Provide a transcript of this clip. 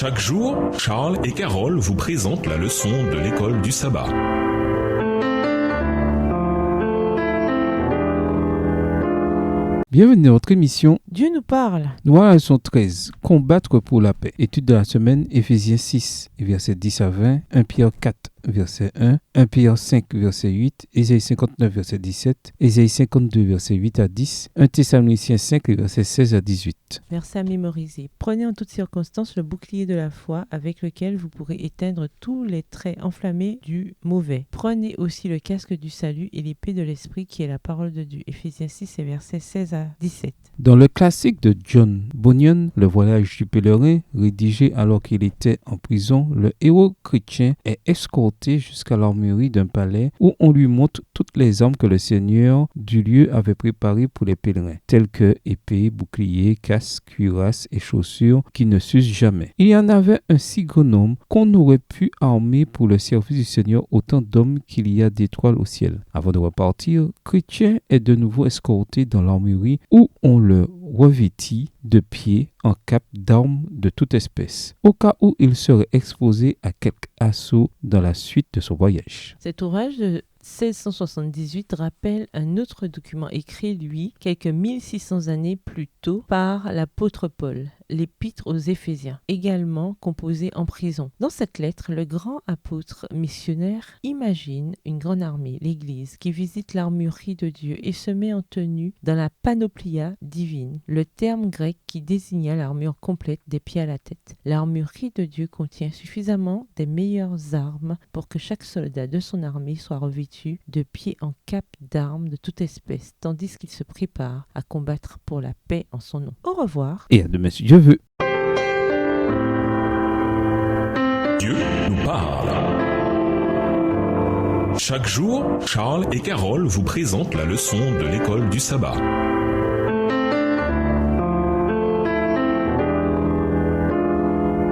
Chaque jour, Charles et Carole vous présentent la leçon de l'école du sabbat. Bienvenue dans notre émission Dieu nous parle. Nous à la leçon 13, combattre pour la paix. Étude de la semaine, Éphésiens 6, versets 10 à 20, 1 Pierre 4, verset 1, 1 Pierre 5, verset 8, Ésaïe 59, verset 17, Ésaïe 52, verset 8 à 10, 1 Thessaloniciens 5, verset 16 à 18. Verset à mémoriser. Prenez en toutes circonstances le bouclier de la foi avec lequel vous pourrez éteindre tous les traits enflammés du mauvais. Prenez aussi le casque du salut et l'épée de l'esprit qui est la parole de Dieu. Éphésiens 6 et versets 16 à 17. Dans le classique de John Bunyan, Le voyage du pèlerin, rédigé alors qu'il était en prison, le héros chrétien est escorté jusqu'à l'armurerie d'un palais où on lui montre toutes les armes que le seigneur du lieu avait préparées pour les pèlerins, telles que épée, bouclier, casque, cuirasse et chaussures qui ne s'usent jamais. Il y en avait un si grand nombre qu'on aurait pu armer pour le service du Seigneur autant d'hommes qu'il y a d'étoiles au ciel. Avant de repartir, Chrétien est de nouveau escorté dans l'armurerie où on le revêtit de pied en cape d'armes de toute espèce, au cas où il serait exposé à quelque assaut dans la suite de son voyage. Cet ouvrage de 1678 rappelle un autre document écrit, lui, quelques 1600 années plus tôt par l'apôtre Paul, l'épître aux Éphésiens, également composé en prison. Dans cette lettre, le grand apôtre missionnaire imagine une grande armée, l'Église, qui visite l'armurerie de Dieu et se met en tenue dans la panoplia divine, le terme grec qui désigna l'armure complète des pieds à la tête. L'armurerie de Dieu contient suffisamment des meilleures armes pour que chaque soldat de son armée soit revêtu de pied en cape d'armes de toute espèce, tandis qu'il se prépare à combattre pour la paix en son nom. Au revoir. Et à demain si Dieu veut. Dieu nous parle. Chaque jour, Charles et Carole vous présentent la leçon de l'école du sabbat.